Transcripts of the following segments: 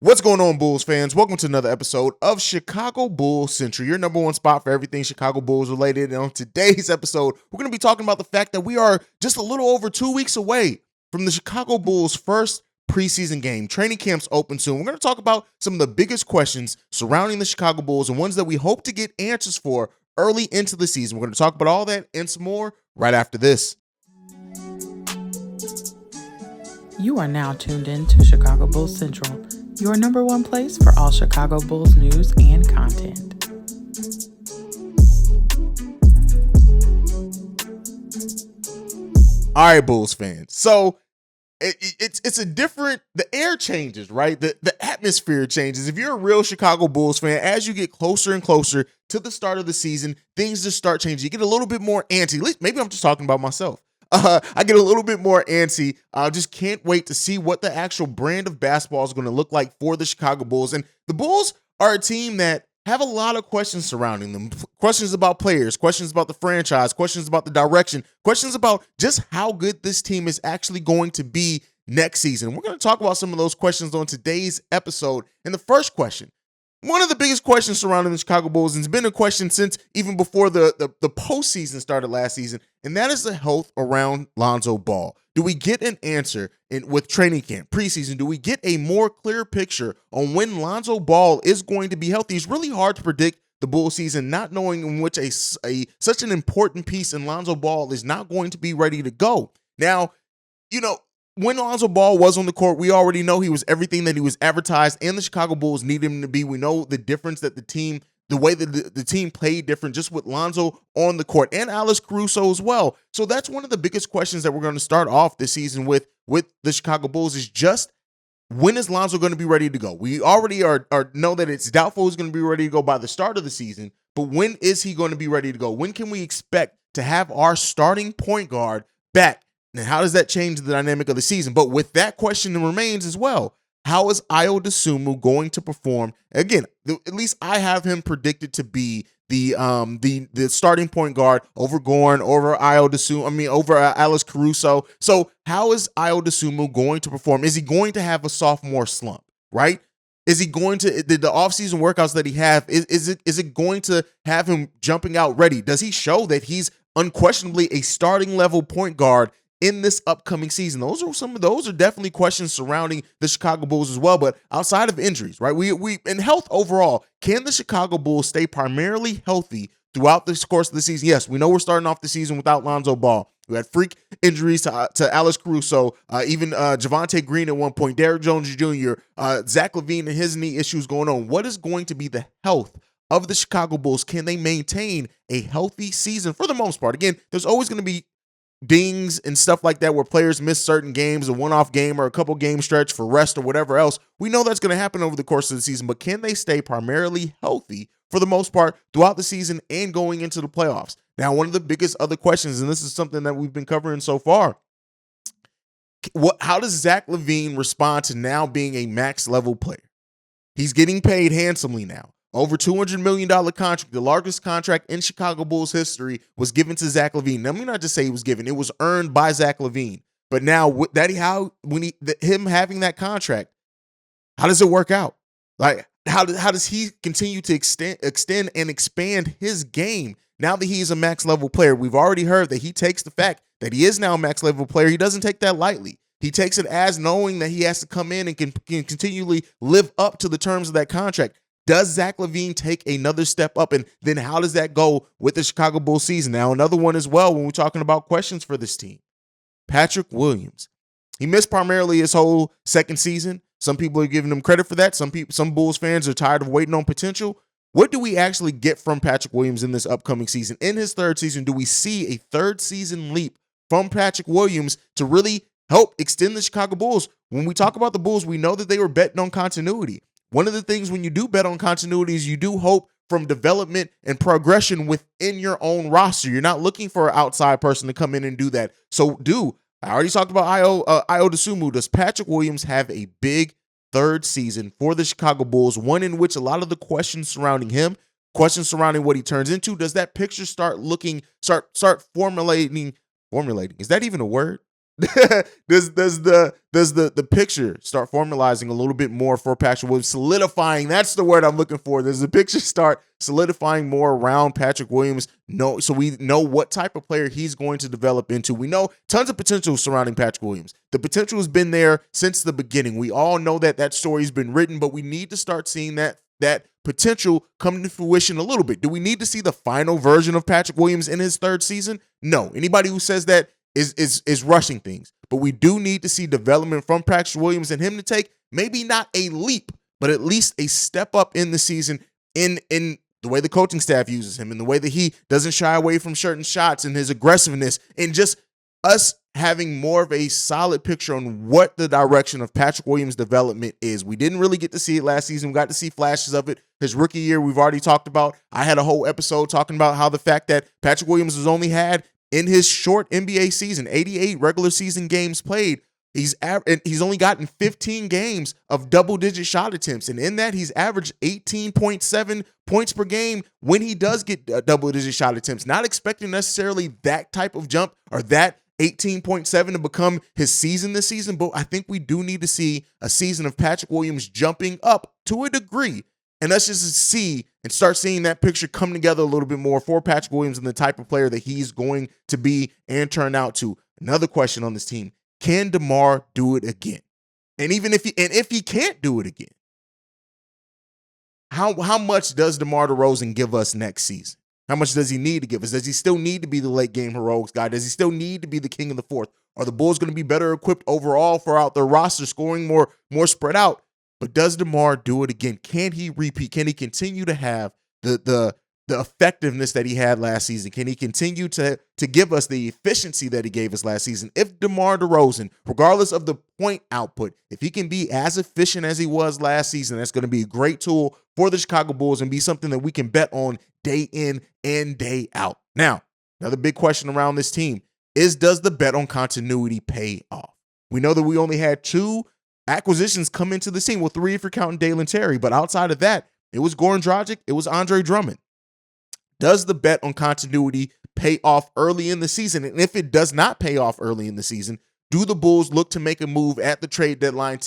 What's going on, Bulls fans? Welcome to another episode of Chicago Bulls Central, your number one spot for everything Chicago Bulls related. And on today's episode, we're going to be talking about the fact that we are just a little over 2 weeks away from the Chicago Bulls' first preseason game. Training camp's open soon. We're going to talk about some of the biggest questions surrounding the Chicago Bulls and ones that we hope to get answers for early into the season. We're going to talk about all that and some more right after this. You are now tuned in to Chicago Bulls Central, your number one place for all Chicago Bulls news and content. All right, Bulls fans. So it's a different, the air changes, right? The atmosphere changes. If you're a real Chicago Bulls fan, as you get closer and closer to the start of the season, things just start changing. You get a little bit more antsy. At least maybe I'm just talking about myself. I get a little bit more antsy. I just can't wait to see what the actual brand of basketball is going to look like for the Chicago Bulls. And the Bulls are a team that have a lot of questions surrounding them. Questions about players, questions about the franchise, questions about the direction, questions about just how good this team is actually going to be next season. We're going to talk about some of those questions on today's episode. And the first question, one of the biggest questions surrounding the Chicago Bulls, and it's been a question since even before the postseason started last season, and that is the health around Lonzo Ball. Do we get an answer with training camp, preseason? Do we get a more clear picture on when Lonzo Ball is going to be healthy? It's really hard to predict the Bulls season, not knowing in which such an important piece in Lonzo Ball is not going to be ready to go. Now, when Lonzo Ball was on the court, we already know he was everything that he was advertised, and the Chicago Bulls need him to be. We know the difference that the way that the team played different just with Lonzo on the court, and Alex Caruso as well. So that's one of the biggest questions that we're going to start off this season with the Chicago Bulls is just, when is Lonzo going to be ready to go? We already know that it's doubtful he's going to be ready to go by the start of the season, but when is he going to be ready to go? When can we expect to have our starting point guard back? And how does that change the dynamic of the season? But with that question remains as well, how is Ayo Dosunmu going to perform? Again, at least I have him predicted to be the starting point guard over Gorn, over over Alex Caruso. So how is Ayo Dosunmu going to perform? Is he going to have a sophomore slump, right? Is he going to the offseason workouts that he have? Is it going to have him jumping out ready? Does he show that he's unquestionably a starting level point guard in this upcoming season? Those are definitely questions surrounding the Chicago Bulls as well. But outside of injuries, right? We in health overall, can the Chicago Bulls stay primarily healthy throughout the course of the season? Yes, we know we're starting off the season without Lonzo Ball. We had freak injuries to Alex Caruso, even Javonte Green at one point, Derrick Jones Jr., Zach Levine and his knee issues going on. What is going to be the health of the Chicago Bulls? Can they maintain a healthy season for the most part? Again, there's always going to be dings and stuff like that where players miss certain games, a one-off game or a couple game stretch for rest or whatever else. We know that's going to happen over the course of the season, but can they stay primarily healthy for the most part throughout the season and going into the playoffs? Now, one of the biggest other questions, and this is something that we've been covering so far, how does Zach Levine respond to now being a max level player? He's getting paid handsomely now. Over $200 million contract, the largest contract in Chicago Bulls history, was given to Zach Levine. Now, let me not just say it was given; it was earned by Zach Levine. But now, him having that contract, how does it work out? Like, how does he continue to extend and expand his game now that he is a max level player? We've already heard that he takes the fact that he is now a max level player. He doesn't take that lightly. He takes it as knowing that he has to come in and can continually live up to the terms of that contract. Does Zach Levine take another step up? And then how does that go with the Chicago Bulls season? Now, another one as well when we're talking about questions for this team. Patrick Williams. He missed primarily his whole second season. Some people are giving him credit for that. Some Bulls fans are tired of waiting on potential. What do we actually get from Patrick Williams in this upcoming season? In his third season, do we see a third season leap from Patrick Williams to really help extend the Chicago Bulls? When we talk about the Bulls, we know that they were betting on continuity. One of the things when you do bet on continuity is you do hope from development and progression within your own roster. You're not looking for an outside person to come in and do that. So I already talked about Ayo Dosunmu. Does Patrick Williams have a big third season for the Chicago Bulls, one in which a lot of the questions surrounding him, questions surrounding what he turns into, does that picture start formulating? Is that even a word? does the picture start formalizing a little bit more for Patrick Williams, solidifying? That's the word I'm looking for. Does the picture start solidifying more around Patrick Williams? No, so we know what type of player he's going to develop into. We know tons of potential surrounding Patrick Williams. The potential has been there since the beginning. We all know that story's been written, but we need to start seeing that potential come to fruition a little bit. Do we need to see the final version of Patrick Williams in his third season? No. Anybody who says that is rushing things. But we do need to see development from Patrick Williams and him to take maybe not a leap, but at least a step up in the season in the way the coaching staff uses him, in the way that he doesn't shy away from certain shots and his aggressiveness, and just us having more of a solid picture on what the direction of Patrick Williams' development is. We didn't really get to see it last season. We got to see flashes of it. His rookie year, we've already talked about. I had a whole episode talking about how the fact that Patrick Williams has only had in his short NBA season, 88 regular season games played, he's only gotten 15 games of double-digit shot attempts. And in that, he's averaged 18.7 points per game when he does get double-digit shot attempts. Not expecting necessarily that type of jump or that 18.7 to become his season this season, but I think we do need to see a season of Patrick Williams jumping up to a degree. And let's just see and start seeing that picture come together a little bit more for Patrick Williams and the type of player that he's going to be and turn out to. Another question on this team: can DeMar do it again? And even if he can't do it again, how much does DeMar DeRozan give us next season? How much does he need to give us? Does he still need to be the late game heroics guy? Does he still need to be the king of the fourth? Are the Bulls going to be better equipped overall for out their roster, scoring more spread out? But does DeMar do it again? Can he repeat? Can he continue to have the effectiveness that he had last season? Can he continue to give us the efficiency that he gave us last season? If DeMar DeRozan, regardless of the point output, if he can be as efficient as he was last season, that's going to be a great tool for the Chicago Bulls and be something that we can bet on day in and day out. Now, another big question around this team is, does the bet on continuity pay off? We know that we only had 2 acquisitions come into the scene. Well, 3 if you're counting Dalen Terry, but outside of that, it was Goran Dragic, it was Andre Drummond. Does the bet on continuity pay off early in the season? And if it does not pay off early in the season, do the Bulls look to make a move at the trade deadline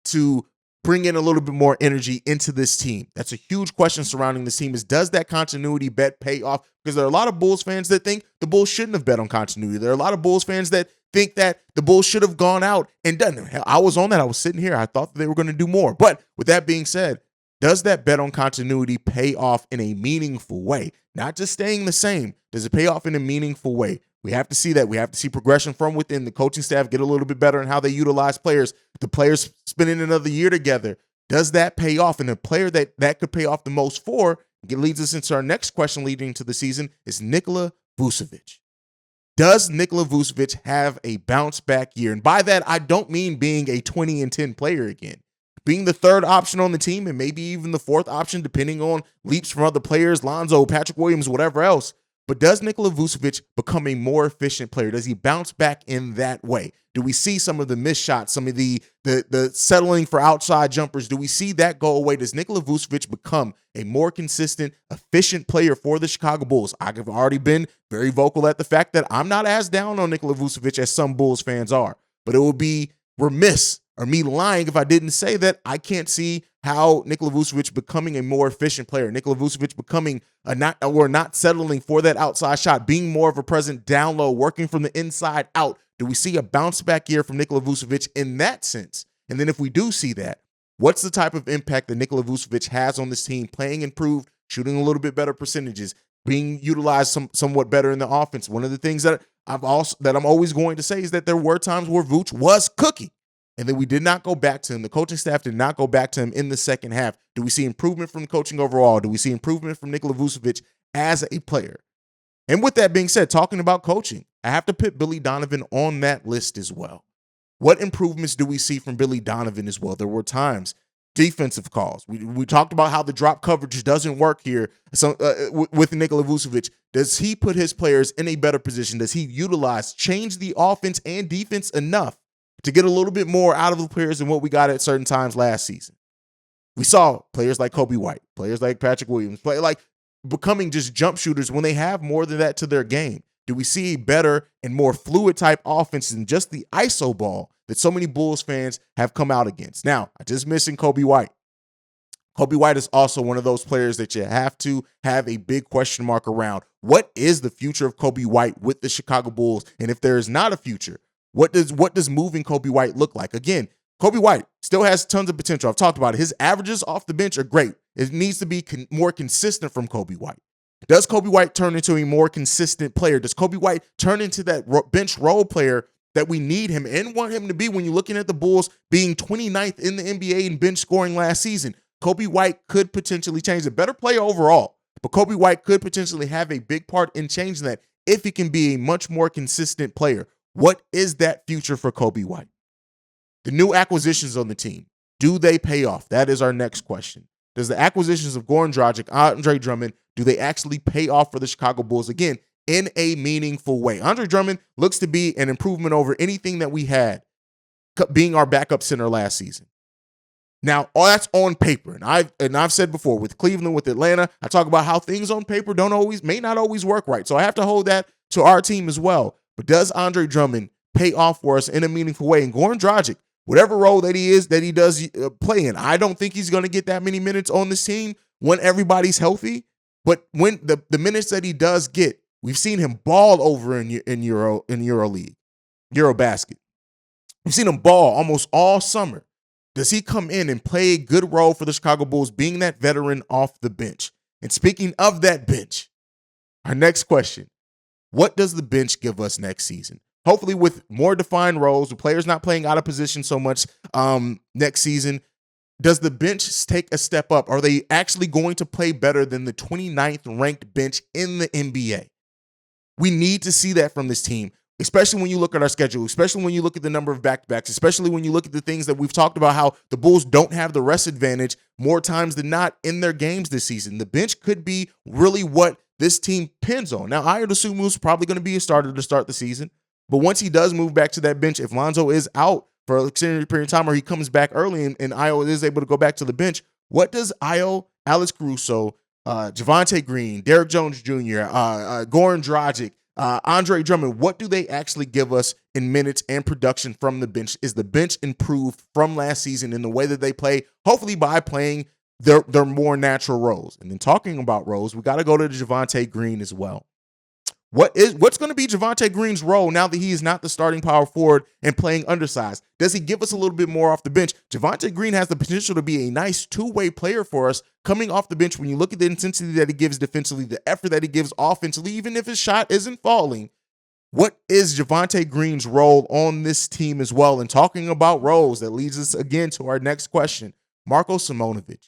to bring in a little bit more energy into this team? That's a huge question surrounding this team, is does that continuity bet pay off? Because there are a lot of Bulls fans that think the Bulls shouldn't have bet on continuity. There are a lot of Bulls fans that think that the Bulls should have gone out and done it. Hell, I was on that. I was sitting here. I thought that they were going to do more. But with that being said, does that bet on continuity pay off in a meaningful way? Not just staying the same. Does it pay off in a meaningful way? We have to see that. We have to see progression from within. The coaching staff get a little bit better in how they utilize players. The players spending another year together. Does that pay off? And the player that could pay off the most for, it leads us into our next question leading into the season, is Nicola Busavich. Does Nicola Busavich have a bounce back year? And by that, I don't mean being a 20-10 player again. Being the third option on the team and maybe even the fourth option, depending on leaps from other players, Lonzo, Patrick Williams, whatever else. But does Nicola Busavich become a more efficient player? Does he bounce back in that way? Do we see some of the missed shots, some of the settling for outside jumpers? Do we see that go away? Does Nicola Busavich become a more consistent, efficient player for the Chicago Bulls? I've already been very vocal at the fact that I'm not as down on Nicola Busavich as some Bulls fans are. But it would be remiss or me lying if I didn't say that I can't see how Nicola Busavich becoming a more efficient player, Nicola Busavich becoming not settling for that outside shot, being more of a present down low, working from the inside out. Do we see a bounce back year from Nicola Busavich in that sense? And then if we do see that, what's the type of impact that Nicola Busavich has on this team, playing improved, shooting a little bit better percentages, being utilized somewhat better in the offense? One of the things that I'm always going to say is that there were times where Vooch was cooking. And then we did not go back to him. The coaching staff did not go back to him in the second half. Do we see improvement from the coaching overall? Do we see improvement from Nicola Busavich as a player? And with that being said, talking about coaching, I have to put Billy Donovan on that list as well. What improvements do we see from Billy Donovan as well? There were times, defensive calls. We talked about how the drop coverage doesn't work here with Nicola Busavich. Does he put his players in a better position? Does he change the offense and defense enough to get a little bit more out of the players than what we got at certain times last season? We saw players like Kobe White, players like Patrick Williams, becoming just jump shooters when they have more than that to their game. Do we see a better and more fluid type offense than just the ISO ball that so many Bulls fans have come out against? Now, I just mentioned Kobe White. Kobe White is also one of those players that you have to have a big question mark around. What is the future of Kobe White with the Chicago Bulls? And if there is not a future, what does moving Kobe White look like? Again, Kobe White still has tons of potential. I've talked about it. His averages off the bench are great. It needs to be more consistent from Kobe White. Does Kobe White turn into a more consistent player? Does Kobe White turn into that bench role player that we need him and want him to be when you're looking at the Bulls being 29th in the NBA in bench scoring last season? Kobe White could potentially change it. Better player overall, but Kobe White could potentially have a big part in changing that if he can be a much more consistent player. What is that future for Kobe White? The new acquisitions on the team, do they pay off? That is our next question. Does the acquisitions of Goran Dragic, Andre Drummond, do they actually pay off for the Chicago Bulls again in a meaningful way? Andre Drummond looks to be an improvement over anything that we had being our backup center last season. Now, all that's on paper, and I've said before with Cleveland, with Atlanta, I talk about how things on paper may not always work right. So I have to hold that to our team as well. But does Andre Drummond pay off for us in a meaningful way? And Goran Dragic, whatever role that he does play in, I don't think he's going to get that many minutes on this team when everybody's healthy. But when the minutes that he does get, we've seen him ball over in EuroLeague, Eurobasket. We've seen him ball almost all summer. Does he come in and play a good role for the Chicago Bulls, being that veteran off the bench? And speaking of that bench, our next question, what does the bench give us next season? Hopefully with more defined roles, with players not playing out of position so much next season, does the bench take a step up? Are they actually going to play better than the 29th ranked bench in the NBA? We need to see that from this team, especially when you look at our schedule, especially when you look at the number of back-to-backs, especially when you look at the things that we've talked about, how the Bulls don't have the rest advantage more times than not in their games this season. The bench could be really what this team pins on. Now, Ayo Dosunmu is probably going to be a starter to start the season, but once he does move back to that bench, if Lonzo is out for an extended period of time or he comes back early and Ayo is able to go back to the bench, what does Ayo, Alex Caruso, Javonte Green, Derrick Jones Jr., Goran Dragic, Andre Drummond, what do they actually give us in minutes and production from the bench? Is the bench improved from last season in the way that they play, hopefully by playing their more natural roles? And then talking about roles, we got to go to Javonte Green as well. What's going to be Javonte Green's role now that he is not the starting power forward and playing undersized? Does he give us a little bit more off the bench? Javonte Green has the potential to be a nice two-way player for us coming off the bench. When you look at the intensity that he gives defensively, the effort that he gives offensively, even if his shot isn't falling, what is Javonte Green's role on this team as well? And talking about roles, that leads us again to our next question, Marko Simonovich.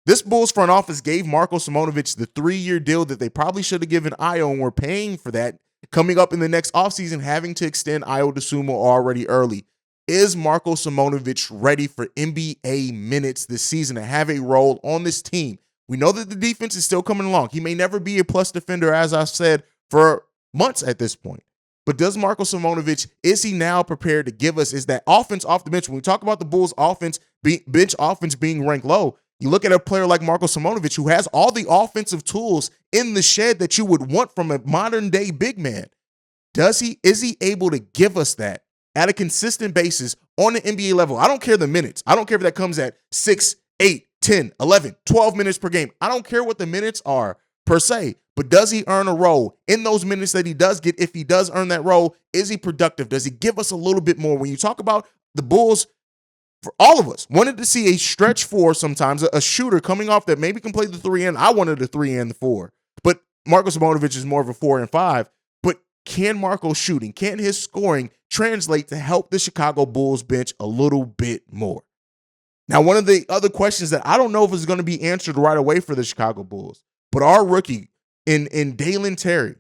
This Bulls front office gave Marko Simonovich the 3-year deal that they probably should have given Ayo, and we're paying for that coming up in the next offseason, having to extend Ayo Dosunmu already early. Is Marko Simonovich ready for NBA minutes this season to have a role on this team? We know that the defense is still coming along. He may never be a plus defender, as I've said, for months at this point. But does Marko Simonovich, is he now prepared to give us, is that offense off the bench? When we talk about the Bulls offense, bench offense being ranked low, you look at a player like Marko Simonovich, who has all the offensive tools in the shed that you would want from a modern day big man. Is he able to give us that at a consistent basis on the NBA level? I don't care the minutes. I don't care if that comes at 6, 8, 10, 11, 12 minutes per game. I don't care what the minutes are per se, but does he earn a role in those minutes that he does get? If he does earn that role, is he productive? Does he give us a little bit more? When you talk about the Bulls, for all of us, wanted to see a stretch four sometimes, a shooter coming off that maybe can play the 3 and I wanted the 3 and the 4. But Marko Simonovich is more of a 4 and 5. But can Marko's shooting, can his scoring translate to help the Chicago Bulls bench a little bit more? Now, one of the other questions that I don't know if is going to be answered right away for the Chicago Bulls, but our rookie in Dalen Terry,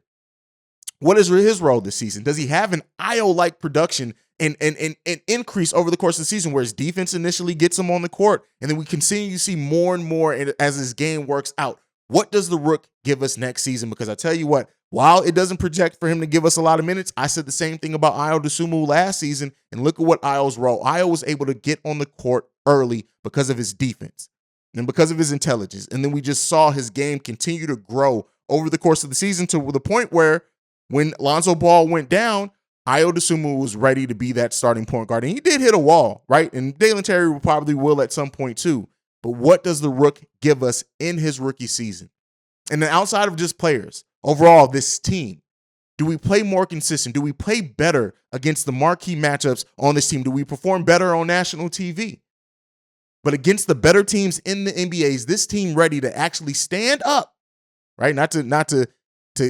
what is his role this season? Does he have an Ayo-like production and increase over the course of the season where his defense initially gets him on the court, and then we continue to see more and more as his game works out? What does the Rook give us next season? Because I tell you what, while it doesn't project for him to give us a lot of minutes, I said the same thing about Ayo Dosunmu last season, and look at what Ayo's role. Ayo was able to get on the court early because of his defense and because of his intelligence, and then we just saw his game continue to grow over the course of the season to the point where When Lonzo Ball went down, Ayo Dosunmu was ready to be that starting point guard. And he did hit a wall, right? And Dalen Terry probably will at some point too. But what does the Rook give us in his rookie season? And then outside of just players, overall, this team, do we play more consistent? Do we play better against the marquee matchups on this team? Do we perform better on national TV? But against the better teams in the NBA, is this team ready to actually stand up, right? Not to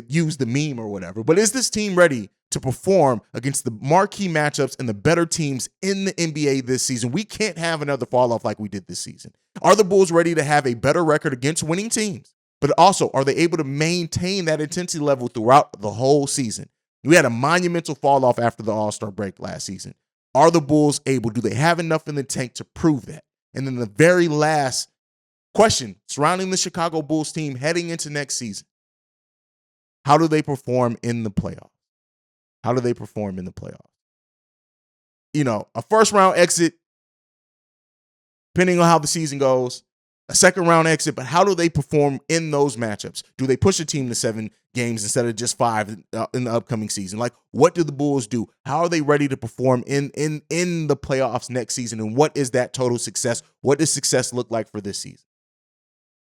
use the meme or whatever, but is this team ready to perform against the marquee matchups and the better teams in the NBA this season? We can't have another fall off like we did this season. Are the Bulls ready to have a better record against winning teams? But also, are they able to maintain that intensity level throughout the whole season? We had a monumental fall off after the All-Star break last season. Are the Bulls able? Do they have enough in the tank to prove that? And then the very last question surrounding the Chicago Bulls team heading into next season. How do they perform in the playoffs? How do they perform in the playoffs? You know, a first round exit, depending on how the season goes, a second round exit, but how do they perform in those matchups? Do they push a team to 7 games instead of just 5 in the upcoming season? Like, what do the Bulls do? How are they ready to perform in the playoffs next season? And what is that total success? What does success look like for this season?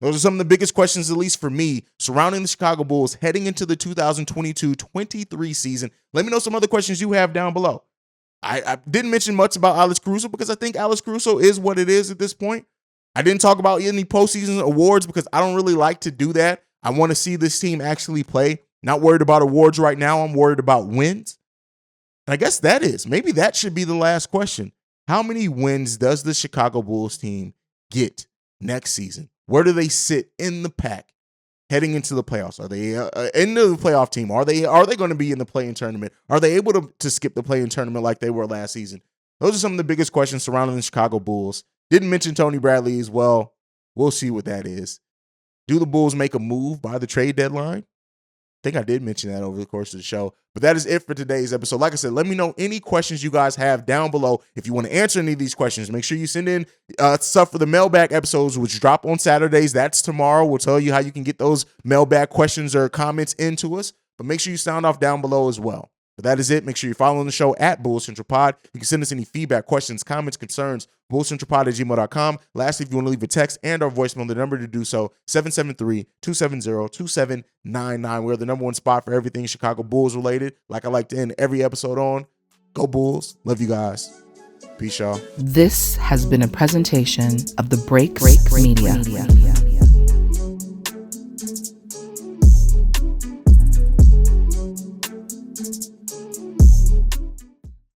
Those are some of the biggest questions, at least for me, surrounding the Chicago Bulls heading into the 2022-23 season. Let me know some other questions you have down below. I didn't mention much about Alex Caruso because I think Alex Caruso is what it is at this point. I didn't talk about any postseason awards because I don't really like to do that. I want to see this team actually play. Not worried about awards right now. I'm worried about wins. And I guess maybe that should be the last question. How many wins does the Chicago Bulls team get next season? Where do they sit in the pack heading into the playoffs? Are they into the playoff team? Are they going to be in the play-in tournament? Are they able to skip the play-in tournament like they were last season? Those are some of the biggest questions surrounding the Chicago Bulls. Didn't mention Tony Bradley as well. We'll see what that is. Do the Bulls make a move by the trade deadline? I think I did mention that over the course of the show. But that is it for today's episode. Like I said, let me know any questions you guys have down below. If you want to answer any of these questions, make sure you send in stuff for the mailbag episodes, which drop on Saturdays. That's tomorrow. We'll tell you how you can get those mailbag questions or comments into us. But make sure you sound off down below as well. But that is it. Make sure you're following the show at Bulls Central Pod. You can send us any feedback, questions, comments, concerns, bullscentralpod@gmail.com. Lastly, if you want to leave a text and or voicemail, the number to do so, 773-270-2799. We're the number one spot for everything Chicago Bulls related. Like I like to end every episode on. Go Bulls. Love you guys. Peace, y'all. This has been a presentation of the Break Media.